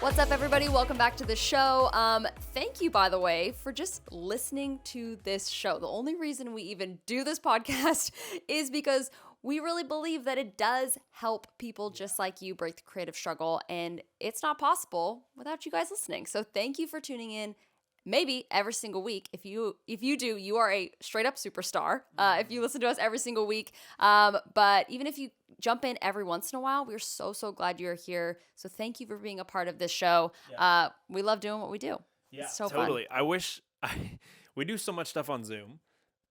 What's up, everybody? Welcome back to the show. Thank you, by the way, for just listening to this show. The only reason we even do this podcast is because we really believe that it does help people just like you break the creative struggle, and it's not possible without you guys listening. So thank you for tuning in. Maybe every single week. If you do, you are a straight up superstar. If you listen to us every single week. But even if you jump in every once in a while, we're so glad you're here. So thank you for being a part of this show. Yeah. We love doing what we do. Yeah, it's so totally. Fun. We do so much stuff on Zoom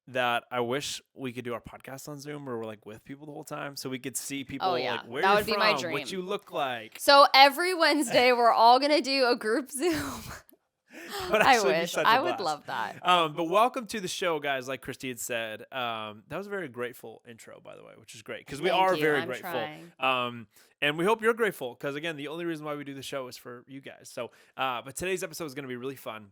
that I wish we could do our podcast on Zoom where we're like with people the whole time so we could see people like where that you're would from, be my dream. what you look like. So every Wednesday we're all going to do a group Zoom. I wish. I would love that. But welcome to the show, guys. Like Christy had said, that was a very grateful intro, by the way, which is great because we are very grateful. Trying. And we hope you're grateful because, again, the only reason why we do the show is for you guys. So, but today's episode is going to be really fun.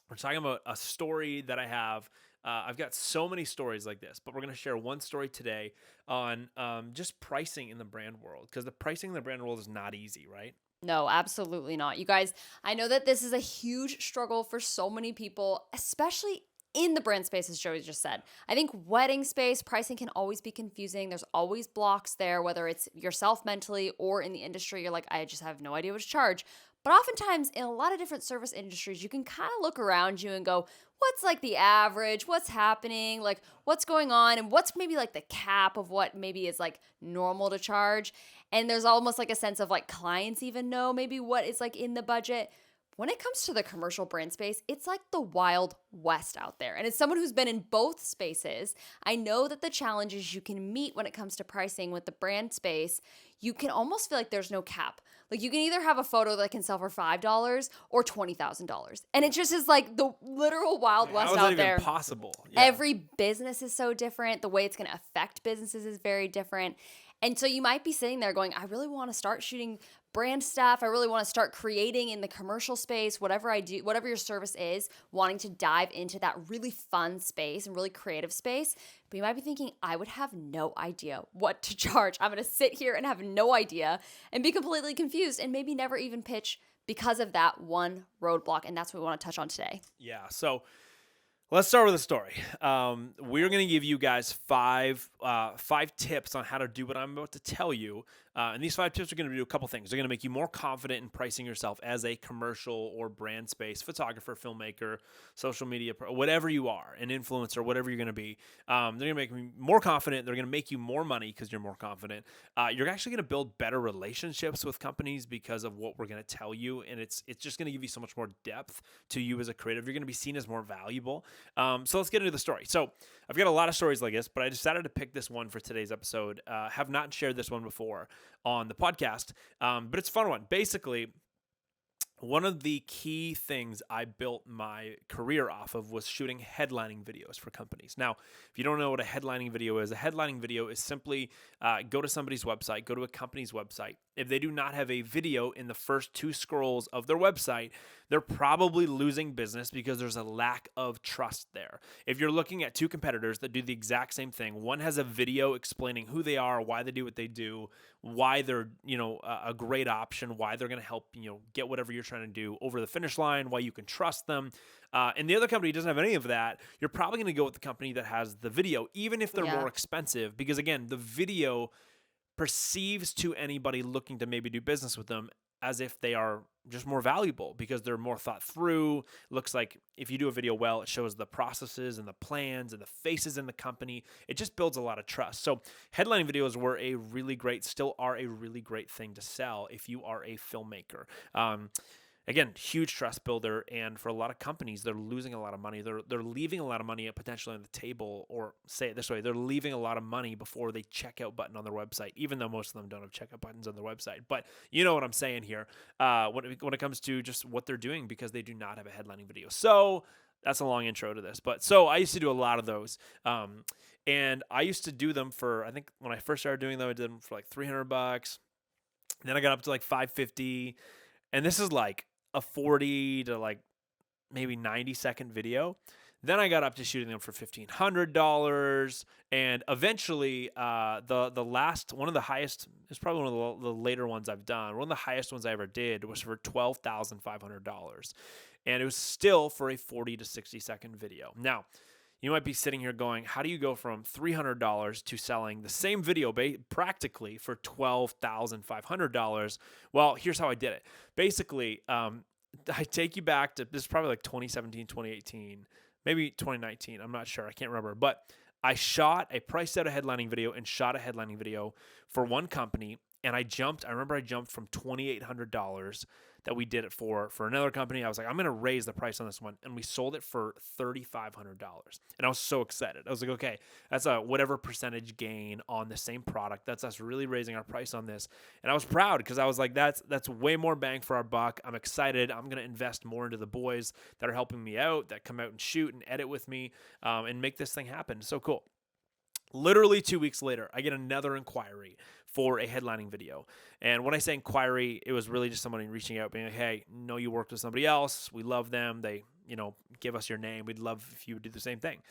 We're talking about a story that I have. I've got so many stories like this, but we're going to share one story today on just pricing in the brand world because the pricing in the brand world is not easy, right? No, absolutely not. You guys, I know that this is a huge struggle for so many people, especially in the brand space, as Joey just said. I think wedding space pricing can always be confusing. There's always blocks there, whether it's yourself mentally or in the industry. You're like, I just have no idea what to charge. But oftentimes in a lot of different service industries, you can kind of look around you and go, what's like the average? What's happening? Like what's going on? And what's maybe like the cap of what maybe is like normal to charge? And there's almost like a sense of like clients even know maybe what is like in the budget. When it comes to the commercial brand space, it's like the Wild West out there. And as someone who's been in both spaces, I know that the challenges you can meet when it comes to pricing with the brand space, you can almost feel like there's no cap. Like you can either have a photo that can sell for $5 or $20,000. And it just is like the literal Wild West out there. How is that even possible? Yeah. Every business is so different. The way it's going to affect businesses is very different. And so you might be sitting there going, I really want to start shooting brand stuff. I really want to start creating in the commercial space, whatever I do, whatever your service is, wanting to dive into that really fun space and really creative space. But you might be thinking, I would have no idea what to charge. I'm going to sit here and have no idea and be completely confused and maybe never even pitch because of that one roadblock. And that's what we want to touch on today. Yeah. So let's start with a story. We're going to give you guys five tips on how to do what I'm about to tell you. And these 5 tips are going to do a couple things. They're going to make you more confident in pricing yourself as a commercial or brand space photographer, filmmaker, social media, whatever you are, an influencer, whatever you're going to be. They're going to make you more confident. They're going to make you more money because you're more confident. You're actually going to build better relationships with companies because of what we're going to tell you. And it's just going to give you so much more depth to you as a creative. You're going to be seen as more valuable. So let's get into the story. So I've got a lot of stories like this, but I decided to pick this one for today's episode. Have not shared this one before on the podcast, but it's a fun one. Basically, one of the key things I built my career off of was shooting headlining videos for companies. Now, if you don't know what a headlining video is simply go to somebody's website, go to a company's website. If they do not have a video in the first 2 scrolls of their website, they're probably losing business because there's a lack of trust there. If you're looking at 2 competitors that do the exact same thing, one has a video explaining who they are, why they do what they do, why they're, a great option, why they're going to help, get whatever you're trying to do over the finish line, why you can trust them. And the other company doesn't have any of that. You're probably going to go with the company that has the video, even if they're more expensive, because again, the video perceives to anybody looking to maybe do business with them as if they are just more valuable because they're more thought through. Looks like if you do a video well, it shows the processes and the plans and the faces in the company. It just builds a lot of trust. So headlining videos still are a really great thing to sell if you are a filmmaker. Again, huge trust builder, and for a lot of companies, they're losing a lot of money. They're leaving a lot of money potentially on the table, or say it this way, they're leaving a lot of money before the checkout button on their website, even though most of them don't have checkout buttons on their website. But you know what I'm saying here when it comes to just what they're doing because they do not have a headlining video. So that's a long intro to this. But so I used to do a lot of those. And I used to do them for, I think when I first started doing them, I did them for like $300. Then I got up to like $550. And this is like a 40 to like maybe 90-second video Then I got up to shooting them for $1,500, and eventually, the last one of the highest, it's probably one of the later ones I've done. One of the highest ones I ever did was for $12,500, and it was still for a 40 to 60-second video. Now, you might be sitting here going, how do you go from $300 to selling the same video practically for $12,500? Well, here's how I did it. Basically, I take you back to, this is probably like 2017, 2018, maybe 2019. I'm not sure. I can't remember. But I priced out a headlining video and shot a headlining video for one company. And I remember I jumped from $2,800 that we did it for another company. I was like, I'm going to raise the price on this one. And we sold it for $3,500. And I was so excited. I was like, okay, that's a whatever percentage gain on the same product. That's us really raising our price on this. And I was proud because I was like, that's way more bang for our buck. I'm excited. I'm going to invest more into the boys that are helping me out, that come out and shoot and edit with me, and make this thing happen. So cool. Literally 2 weeks later, I get another inquiry for a headlining video. And when I say inquiry, it was really just somebody reaching out being like, hey, know you worked with somebody else. We love them. They, give us your name. We'd love if you would do the same thing.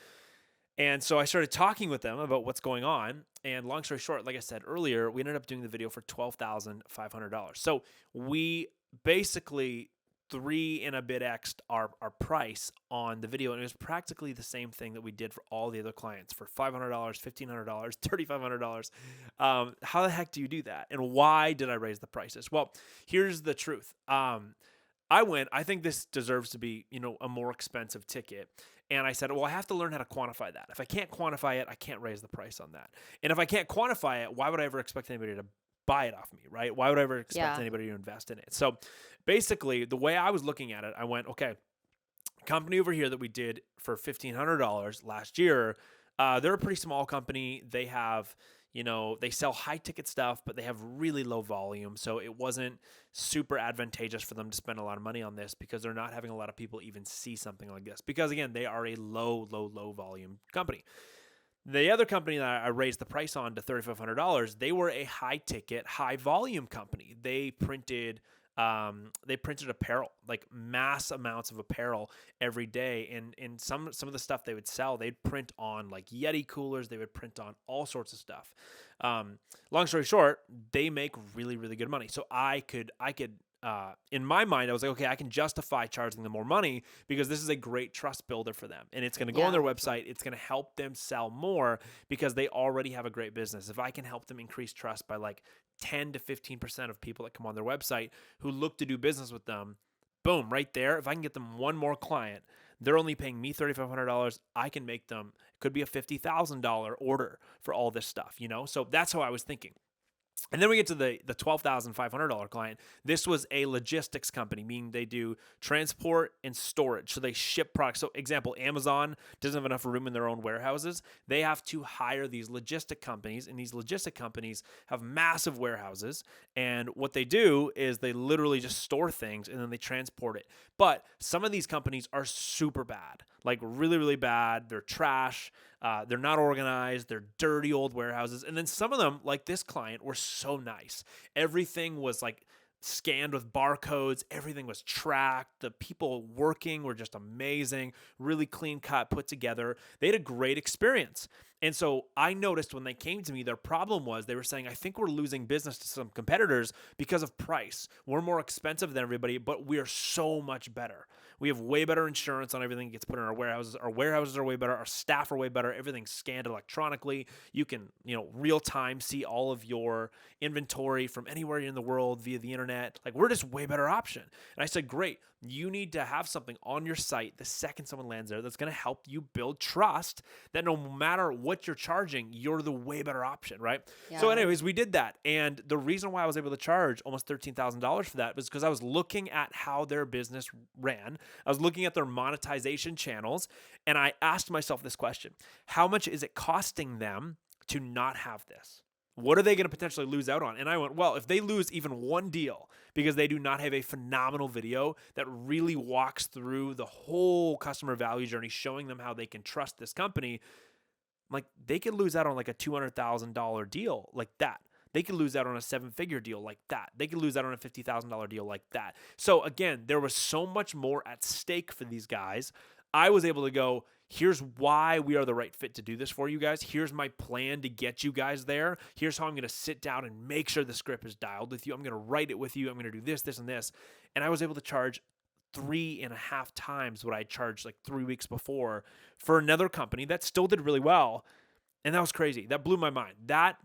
And so I started talking with them about what's going on. And long story short, like I said earlier, we ended up doing the video for $12,500. So we basically 3 and a bit X'd our price on the video. And it was practically the same thing that we did for all the other clients for $500, $1,500, $3,500. How the heck do you do that? And why did I raise the prices? Well, here's the truth. I think this deserves to be, a more expensive ticket. And I said, well, I have to learn how to quantify that. If I can't quantify it, I can't raise the price on that. And if I can't quantify it, why would I ever expect anybody to buy it off me, right? Why would I ever expect anybody to invest in it? So basically, the way I was looking at it, I went, okay, company over here that we did for $1,500 last year, they're a pretty small company. They have, they sell high ticket stuff, but they have really low volume. So it wasn't super advantageous for them to spend a lot of money on this because they're not having a lot of people even see something like this. Because again, they are a low volume company. The other company that I raised the price on to $3,500, they were a high ticket, high volume company. They printed apparel, like mass amounts of apparel every day. And some of the stuff they would sell, they'd print on like Yeti coolers. They would print on all sorts of stuff. Long story short, they make really, really good money. So I could in my mind, I was like, okay, I can justify charging them more money because this is a great trust builder for them. And it's going to go on their website. It's going to help them sell more because they already have a great business. If I can help them increase trust by like 10 to 15% of people that come on their website who look to do business with them, boom, right there. If I can get them one more client, they're only paying me $3,500. I can make them, it could be a $50,000 order for all this stuff, So that's how I was thinking. And then we get to the $12,500 client. This was a logistics company, meaning they do transport and storage. So they ship products. So example, Amazon doesn't have enough room in their own warehouses. They have to hire these logistic companies, and these logistic companies have massive warehouses. And what they do is they literally just store things and then they transport it. But some of these companies are super bad, like really, really bad. They're trash. They're not organized. They're dirty old warehouses. And then some of them, like this client, were so nice. Everything was like scanned with barcodes. Everything was tracked. The people working were just amazing, really clean cut, put together. They had a great experience. And so I noticed when they came to me, their problem was they were saying, I think we're losing business to some competitors because of price. We're more expensive than everybody, but we are so much better. We have way better insurance on everything that gets put in our warehouses. Our warehouses are way better. Our staff are way better. Everything's scanned electronically. You can, real time see all of your inventory from anywhere in the world via the internet. Like, we're just way better option. And I said, great. You need to have something on your site the second someone lands there that's going to help you build trust that no matter what you're charging, you're the way better option, right? Yeah. So anyways, we did that. And the reason why I was able to charge almost $13,000 for that was because I was looking at how their business ran. I was looking at their monetization channels, and I asked myself this question: how much is it costing them to not have this? What are they going to potentially lose out on? And I went, well, if they lose even one deal because they do not have a phenomenal video that really walks through the whole customer value journey, showing them how they can trust this company, like they could lose out on like a $200,000 deal like that. They could lose out on a 7-figure deal like that. They could lose out on a $50,000 deal like that. So again, there was so much more at stake for these guys. I was able to go, Here's why we are the right fit to do this for you guys. Here's my plan to get you guys there. Here's how I'm going to sit down and make sure the script is dialed with you. I'm going to write it with you. I'm going to do this, this, and this. And I was able to charge 3.5 times what I charged like 3 weeks before for another company that still did really well. And that was crazy. That blew my mind. That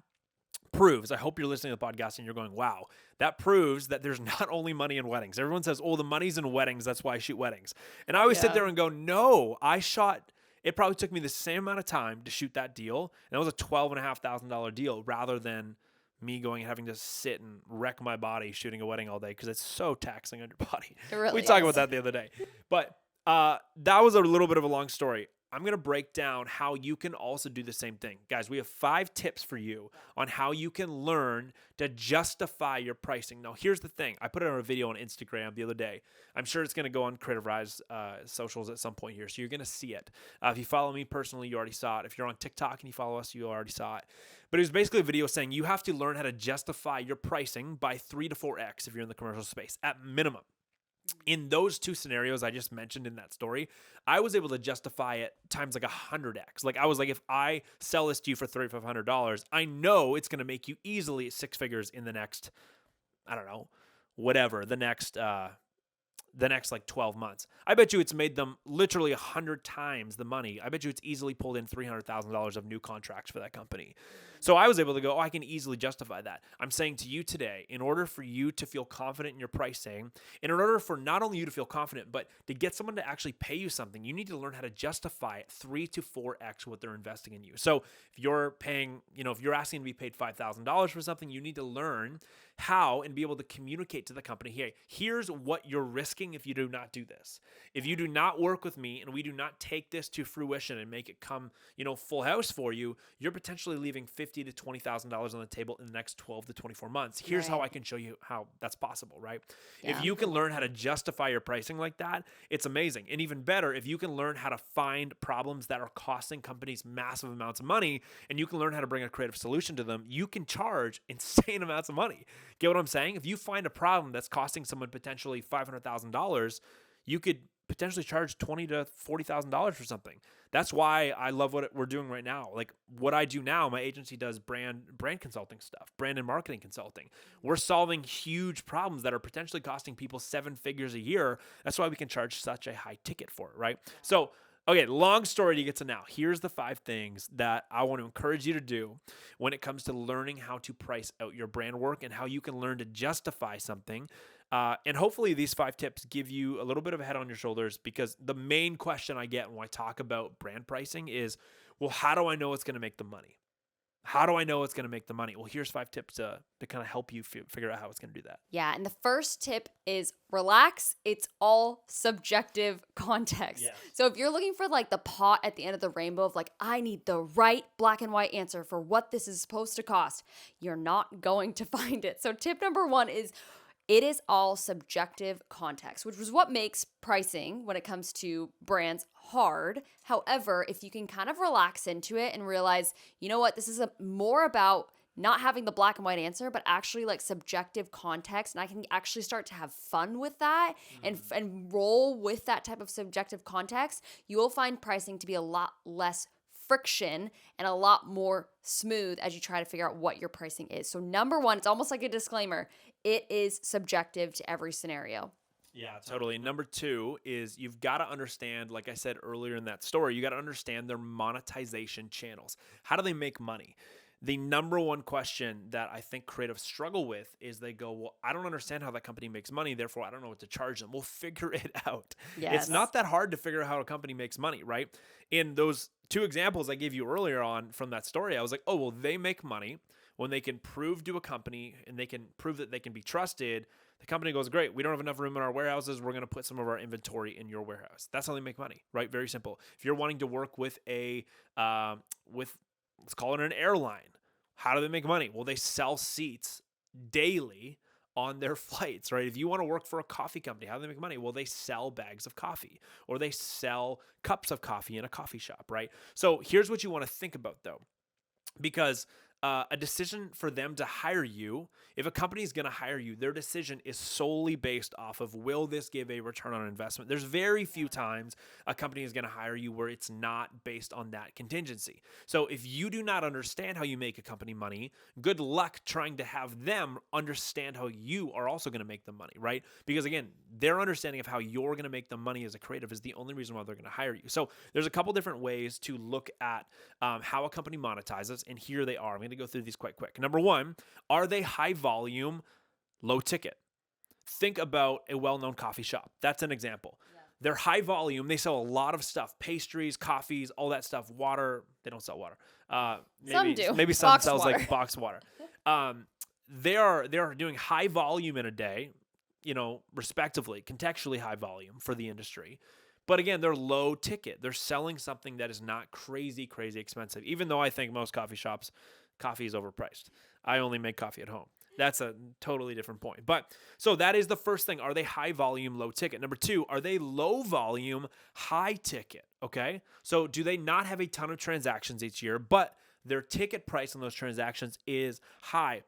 proves, I hope you're listening to the podcast and you're going, wow, that proves that there's not only money in weddings. Everyone says, oh, the money's in weddings. That's why I shoot weddings. And I always sit there and go, no, it probably took me the same amount of time to shoot that deal. And it was a $12,500 deal rather than me going and having to sit and wreck my body shooting a wedding all day because it's so taxing on your body. It really We talked is. about that the other day. But that was a little bit of a long story. I'm going to break down how you can also do the same thing. Guys, we have 5 tips for you on how you can learn to justify your pricing. Now, here's the thing. I put it on a video on Instagram the other day. I'm sure it's going to go on Creative Rise socials at some point here, so you're going to see it. If you follow me personally, you already saw it. If you're on TikTok and you follow us, you already saw it. But it was basically a video saying you have to learn how to justify your pricing by 3 to 4x if you're in the commercial space at minimum. In those 2 scenarios I just mentioned in that story, I was able to justify it times like 100x. Like I was like, if I sell this to you for $3,500, I know it's going to make you easily 6 figures in the next, I don't know, whatever, the next like 12 months. I bet you it's made them literally 100 times the money. I bet you it's easily pulled in $300,000 of new contracts for that company. So I was able to go, oh, I can easily justify that. I'm saying to you today, in order for you to feel confident in your pricing, and in order for not only you to feel confident, but to get someone to actually pay you something, you need to learn how to justify it 3 to 4x what they're investing in you. So if you're paying, if you're asking to be paid $5,000 for something, you need to learn how and be able to communicate to the company, hey, here's what you're risking if you do not do this. If you do not work with me and we do not take this to fruition and make it come, full house for you, you're potentially leaving $50,000 to $20,000 on the table in the next 12 to 24 months. Here's how I can show you how that's possible, right? Yeah. If you can learn how to justify your pricing like that, it's amazing. And even better, if you can learn how to find problems that are costing companies massive amounts of money and you can learn how to bring a creative solution to them, you can charge insane amounts of money. Get what I'm saying? If you find a problem that's costing someone potentially $500,000, you could potentially charge $20,000 to $40,000 for something. That's why I love what we're doing right now. Like what I do now, my agency does brand consulting stuff, brand and marketing consulting. We're solving huge problems that are potentially costing people 7 figures a year. That's why we can charge such a high ticket for it, right? So, okay, long story to get to now. Here's the 5 things that I want to encourage you to do when it comes to learning how to price out your brand work and how you can learn to justify something. And hopefully these 5 tips give you a little bit of a head on your shoulders, because the main question I get when I talk about brand pricing is, well, how do I know it's going to make the money? How do I know it's going to make the money? Well, here's 5 tips to kind of help you figure out how it's going to do that. Yeah, and the first tip is relax. It's all subjective context. Yes. So if you're looking for like the pot at the end of the rainbow of like, I need the right black and white answer for what this is supposed to cost, you're not going to find it. So tip number 1 is, it is all subjective context, which was what makes pricing when it comes to brands hard. However, if you can kind of relax into it and realize, you know what, this is more about not having the black and white answer, but actually like subjective context. And I can actually start to have fun with that and roll with that type of subjective context, you will find pricing to be a lot less friction and a lot more smooth as you try to figure out what your pricing is. So number 1, it's almost like a disclaimer. It is subjective to every scenario. Yeah, totally. Number 2 is you've got to understand, like I said earlier in that story, you got to understand their monetization channels. How do they make money? The number 1 question that I think creatives struggle with is they go, well, I don't understand how that company makes money, therefore I don't know what to charge them. We'll figure it out. Yes. It's not that hard to figure out how a company makes money, right? In those 2 examples I gave you earlier on from that story, I was like, oh, well, they make money when they can prove to a company and they can prove that they can be trusted. The company goes, great, we don't have enough room in our warehouses. We're going to put some of our inventory in your warehouse. That's how they make money, right? Very simple. If you're wanting to work with let's call it an airline, how do they make money? Well, they sell seats daily on their flights, right? If you want to work for a coffee company, how do they make money? Well, they sell bags of coffee or they sell cups of coffee in a coffee shop, right? So here's what you want to think about though, because a decision for them to hire you, if a company is going to hire you, their decision is solely based off of, will this give a return on investment? There's very few times a company is going to hire you where it's not based on that contingency. So if you do not understand how you make a company money, good luck trying to have them understand how you are also going to make them money, right? Because again, their understanding of how you're going to make them money as a creative is the only reason why they're going to hire you. So there's a couple different ways to look at how a company monetizes, and here they are. I'm going to go through these quite quick. Number one, are they high volume, low ticket? Think about a well-known coffee shop. That's an example. Yeah. They're high volume. They sell a lot of stuff, pastries, coffees, all that stuff, water. They don't sell water. Some do. Maybe some Box sells water. like box water. They are doing high volume in a day, respectively, contextually high volume for the industry. But again, they're low ticket. They're selling something that is not crazy, crazy expensive, even though I think most coffee shops, coffee is overpriced. I only make coffee at home. That's a totally different point. But so that is the first thing. Are they high volume, low ticket? Number two, are they low volume, high ticket? Okay. So do they not have a ton of transactions each year, but their ticket price on those transactions is high?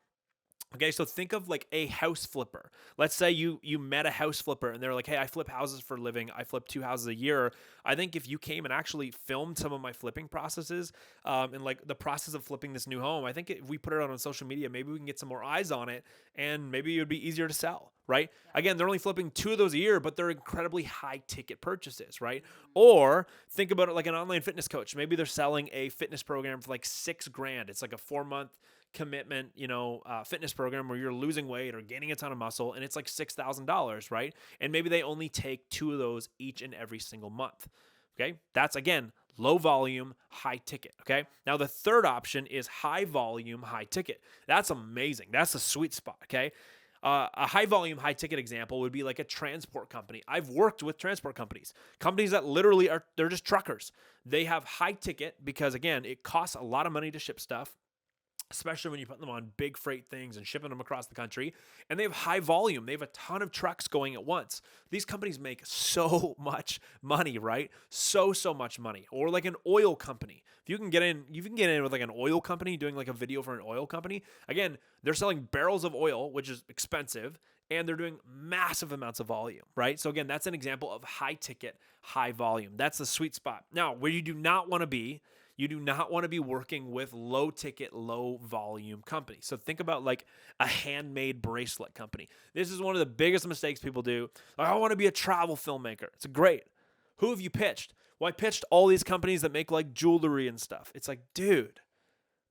Okay, so think of like a house flipper. Let's say you met a house flipper and they're like, hey, I flip houses for a living. I flip 2 houses a year. I think if you came and actually filmed some of my flipping processes and like the process of flipping this new home, I think if we put it out on social media, maybe we can get some more eyes on it and maybe it would be easier to sell, right? Yeah. Again, they're only flipping 2 of those a year, but they're incredibly high ticket purchases, right? Or think about it like an online fitness coach. Maybe they're selling a fitness program for like $6,000. It's like a 4-month commitment, fitness program where you're losing weight or gaining a ton of muscle, and it's like $6,000, right? And maybe they only take 2 of those each and every single month. Okay, that's again low volume, high ticket. Okay, now the third option is high volume, high ticket. That's amazing. That's a sweet spot. Okay. A high volume, high ticket example would be like a transport company. I've worked with transport companies that literally they're just truckers. They have high ticket because again, it costs a lot of money to ship stuff, especially when you put them on big freight things and shipping them across the country. And they have high volume. They have a ton of trucks going at once. These companies make so much money, right? So much money. Or like an oil company. If you can get in with like an oil company doing like a video for an oil company. Again, they're selling barrels of oil, which is expensive, and they're doing massive amounts of volume, right? So again, that's an example of high ticket, high volume. That's the sweet spot. Now, where you do not want to be working with low ticket, low volume companies. So think about like a handmade bracelet company. This is one of the biggest mistakes people do. Like, I want to be a travel filmmaker. It's great. Who have you pitched? Well, I pitched all these companies that make like jewelry and stuff. It's like, dude,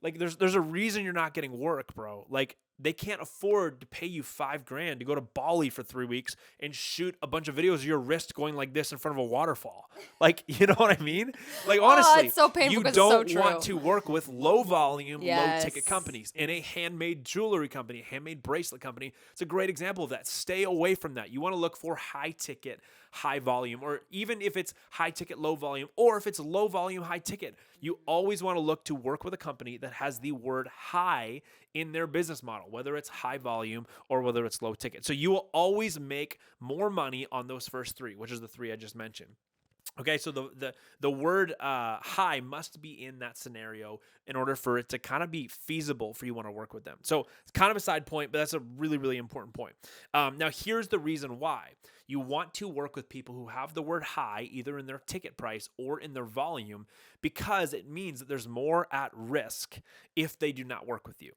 like there's a reason you're not getting work, bro. Like they can't afford to pay you $5,000 to go to Bali for 3 weeks and shoot a bunch of videos of your wrist going like this in front of a waterfall. Like, you know what I mean? Like, honestly, it's so painful you because don't it's so want true. to work with low volume, Yes. low ticket companies. In a handmade jewelry company, handmade bracelet company, it's a great example of that. Stay away from that. You want to look for high ticket, high volume, or even if it's high ticket, low volume, or if it's low volume, high ticket, you always want to look to work with a company that has the word high in their business model, whether it's high volume or whether it's low ticket. So you will always make more money on those first 3, which is the 3 I just mentioned. Okay, so the word high must be in that scenario in order for it to kind of be feasible for you want to work with them. So it's kind of a side point, but that's a really, really important point. Now, here's the reason why. You want to work with people who have the word high either in their ticket price or in their volume, because it means that there's more at risk if they do not work with you.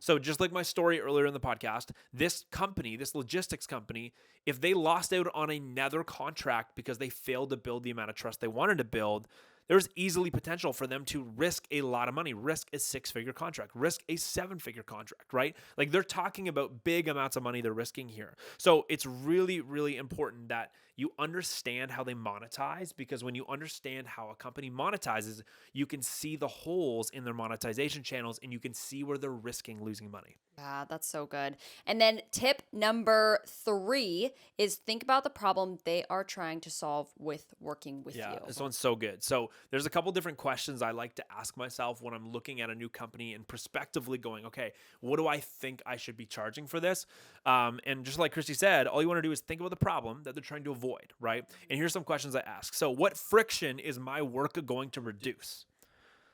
So just like my story earlier in the podcast, this company, this logistics company, if they lost out on another contract because they failed to build the amount of trust they wanted to build, there's easily potential for them to risk a lot of money, risk a 6-figure contract, risk a 7-figure contract, right? Like they're talking about big amounts of money they're risking here. So it's really, really important that you understand how they monetize, because when you understand how a company monetizes, you can see the holes in their monetization channels and you can see where they're risking losing money. Yeah, that's so good. And then tip number 3 is think about the problem they are trying to solve with working with you. Yeah, this one's so good. So there's a couple different questions I like to ask myself when I'm looking at a new company and prospectively going, okay, what do I think I should be charging for this? And just like Christy said, all you want to do is think about the problem that they're trying to avoid, right? And here's some questions I ask. So what friction is my work going to reduce?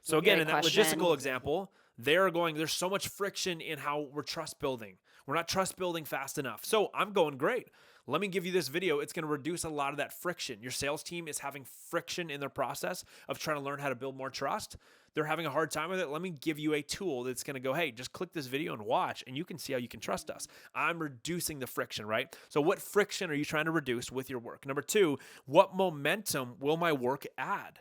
So again, in that logistical example, There's so much friction in how we're trust building. We're not trust building fast enough. So I'm going, great. Let me give you this video. It's going to reduce a lot of that friction. Your sales team is having friction in their process of trying to learn how to build more trust. They're having a hard time with it. Let me give you a tool that's going to go, hey, just click this video and watch, and you can see how you can trust us. I'm reducing the friction, right? So what friction are you trying to reduce with your work? Number two, what momentum will my work add?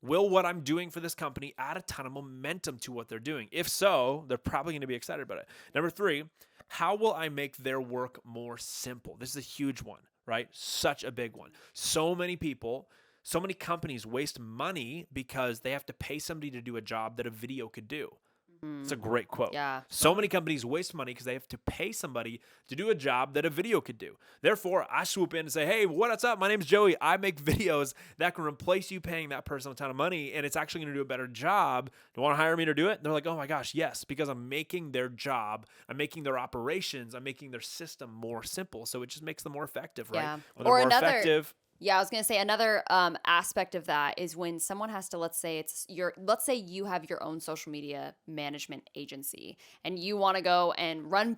Will what I'm doing for this company add a ton of momentum to what they're doing? If so, they're probably going to be excited about it. Number three, how will I make their work more simple? This is a huge one, right? Such a big one. So many people, so many companies waste money because they have to pay somebody to do a job that a video could do. It's a great quote. Yeah. So many companies waste money because they have to pay somebody to do a job that a video could do. Therefore, I swoop in and say, hey, what's up? My name's Joey. I make videos that can replace you paying that person a ton of money, and it's actually going to do a better job. Do you want to hire me to do it? And they're like, oh my gosh, yes, because I'm making their job, I'm making their operations, I'm making their system more simple. So it just makes them more effective, right? Yeah. When they're Or more another effective. Yeah, I was gonna say another aspect of that is when someone has to, let's say you have your own social media management agency and you want to go and run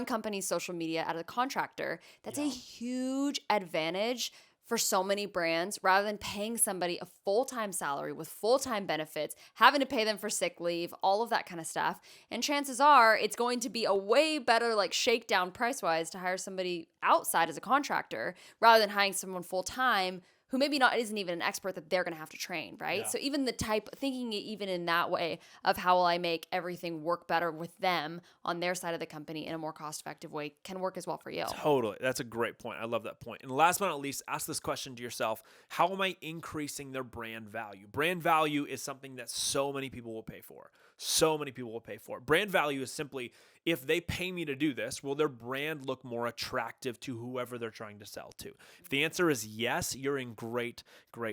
companies' social media out of a contractor. That's a huge advantage for so many brands rather than paying somebody a full-time salary with full-time benefits, having to pay them for sick leave, all of that kind of stuff. And chances are it's going to be a way better like shakedown price-wise to hire somebody outside as a contractor rather than hiring someone full-time who maybe isn't even an expert that they're going to have to train, right? Yeah. So even thinking even in that way of how will I make everything work better with them on their side of the company in a more cost-effective way can work as well for you. Totally. That's a great point. I love that point. And last but not least, ask this question to yourself. How am I increasing their brand value? Brand value is something that so many people will pay for. So many people will pay for. Brand value is simply, if they pay me to do this, will their brand look more attractive to whoever they're trying to sell to? If the answer is yes, you're in great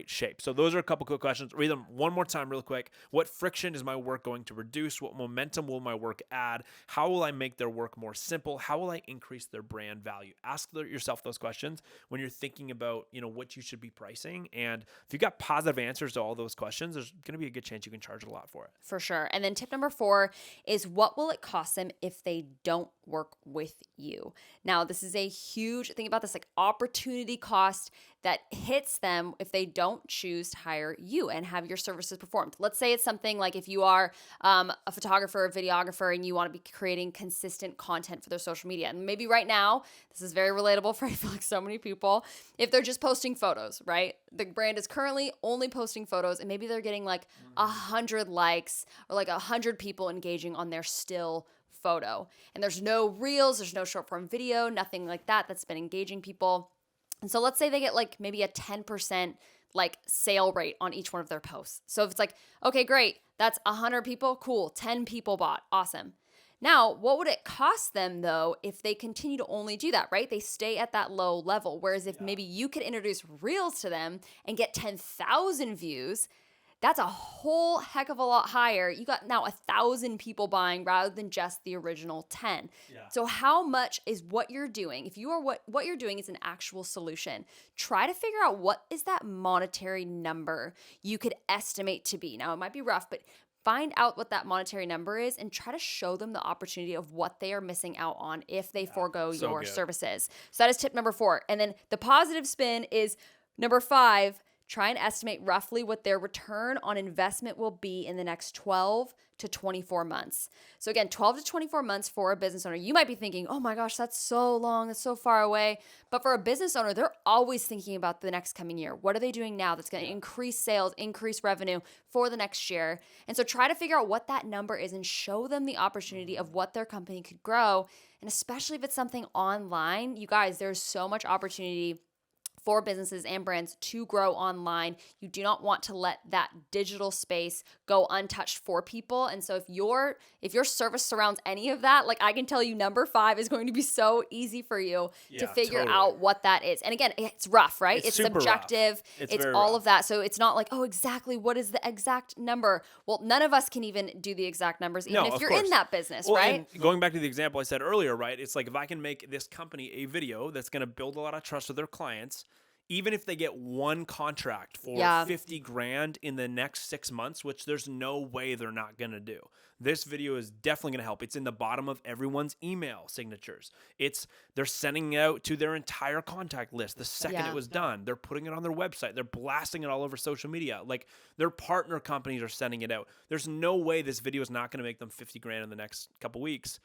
shape. So those are a couple quick questions. Read them one more time real quick. What friction is my work going to reduce? What momentum will my work add? How will I make their work more simple? How will I increase their brand value? Ask yourself those questions when you're thinking about, what you should be pricing. And if you've got positive answers to all those questions, there's going to be a good chance you can charge a lot for it. For sure. And then tip number 4 is what will it cost them if they don't work with you? Now, this is a huge thing about this, like opportunity cost that hits them if they don't choose to hire you and have your services performed. Let's say it's something like if you are a photographer or videographer and you want to be creating consistent content for their social media. And maybe right now, this is very relatable for I feel like so many people, if they're just posting photos, right? The brand is currently only posting photos and maybe they're getting like 100 likes or like 100 people engaging on their still photo. And there's no reels, there's no short form video, nothing like that that's been engaging people. And so let's say they get like maybe a 10% like sale rate on each one of their posts. So if it's like, okay, great, that's 100 people, cool, 10 people bought, awesome. Now, what would it cost them though if they continue to only do that, right? They stay at that low level. Whereas if maybe you could introduce reels to them and get 10,000 views, that's a whole heck of a lot higher. You got now 1,000 people buying rather than just the original 10. Yeah. So how much is what you're doing? If you are what you're doing is an actual solution, try to figure out what is that monetary number you could estimate to be. Now, it might be rough, but find out what that monetary number is and try to show them the opportunity of what they are missing out on if they forego your services. So that is tip number 4. And then the positive spin is number 5. Try and estimate roughly what their return on investment will be in the next 12 to 24 months. So again, 12 to 24 months for a business owner. You might be thinking, oh my gosh, that's so long, that's so far away. But for a business owner, they're always thinking about the next coming year. What are they doing now that's going to increase sales, increase revenue for the next year? And so try to figure out what that number is and show them the opportunity of what their company could grow. And especially if it's something online, you guys, there's so much opportunity for businesses and brands to grow online. You do not want to let that digital space go untouched for people. And so if your service surrounds any of that, like I can tell you number 5 is going to be so easy for you to figure out what that is. And again, it's rough, right? It's subjective. It's all rough. of that. So it's not like, oh, exactly what is the exact number? Well, none of us can even do the exact numbers, even if you're in that business, right? And going back to the example I said earlier, right? It's like if I can make this company a video that's going to build a lot of trust with their clients, even if they get one contract for Yeah. 50 grand in the next 6 months, which there's no way they're not going to do. This video is definitely going to help. It's in the bottom of everyone's email signatures. They're sending it out to their entire contact list the second Yeah. it was done. They're putting it on their website. They're blasting it all over social media. Like, their partner companies are sending it out. There's no way this video is not going to make them 50 grand in the next couple weeks.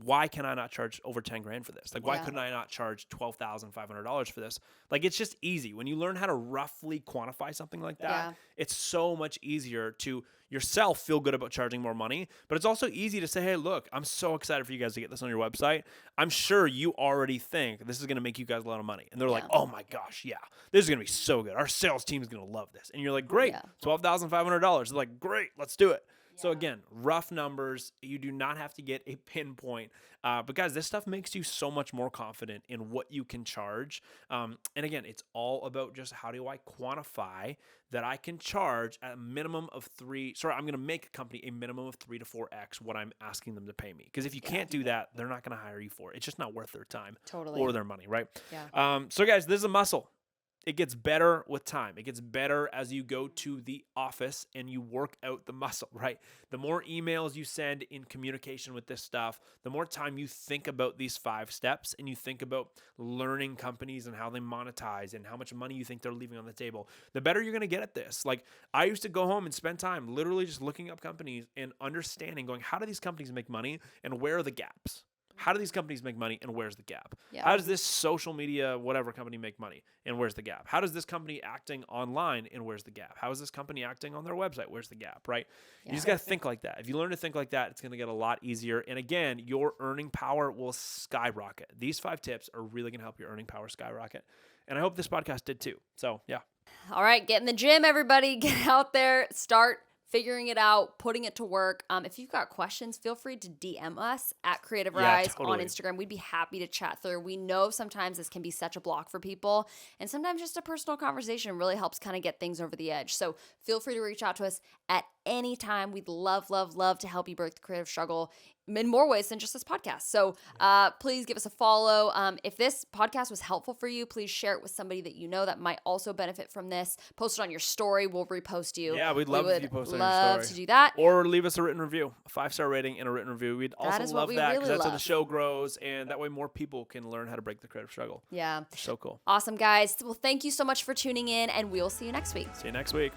Why can I not charge over 10 grand for this? Like, why Yeah. couldn't I not charge $12,500 for this? Like, it's just easy. When you learn how to roughly quantify something like that, Yeah. it's so much easier to yourself feel good about charging more money. But it's also easy to say, hey, look, I'm so excited for you guys to get this on your website. I'm sure you already think this is going to make you guys a lot of money. And they're like, oh my gosh, yeah, this is going to be so good. Our sales team is going to love this. And you're like, great, Yeah. $12,500. They're like, great, let's do it. So again, rough numbers. You do not have to get a pinpoint. But guys, this stuff makes you so much more confident in what you can charge. And again, it's all about just how do I quantify that I can charge at a minimum of I'm going to make a company a minimum of 3 to 4x what I'm asking them to pay me. Because if you can't do that, they're not going to hire you for it. It's just not worth their time or their money, right? Yeah. So guys, this is a muscle. It gets better with time. It gets better as you go to the office and you work out the muscle, right? The more emails you send in communication with this stuff, the more time you think about these 5 steps and you think about learning companies and how they monetize and how much money you think they're leaving on the table, the better you're going to get at this. Like, I used to go home and spend time literally just looking up companies and understanding, going, how do these companies make money and where are the gaps? How do these companies make money and where's the gap? Yeah. How does this social media, whatever company make money and where's the gap? How does this company acting online and where's the gap? How is this company acting on their website? Where's the gap, right? Yeah. You just got to think like that. If you learn to think like that, it's going to get a lot easier. And again, your earning power will skyrocket. These 5 tips are really going to help your earning power skyrocket. And I hope this podcast did too. So yeah. All right, get in the gym, everybody. Get out there, start figuring it out, putting it to work. If you've got questions, feel free to DM us at Creative Rise on Instagram. We'd be happy to chat through. We know sometimes this can be such a block for people, and sometimes just a personal conversation really helps kind of get things over the edge. So feel free to reach out to us at any time. We'd love, love, love to help you break the creative struggle in more ways than just this podcast. So please give us a follow. If this podcast was helpful for you, please share it with somebody that you know that might also benefit from this. Post it on your story. We'll repost you. Yeah, we'd love if you post on your story. Love to do that. Or leave us a written review, a 5-star rating and a written review. We'd also love that because that's how the show grows, and that way more people can learn how to break the creative struggle. Yeah. So cool. Awesome, guys. Well, thank you so much for tuning in, and we'll see you next week. See you next week.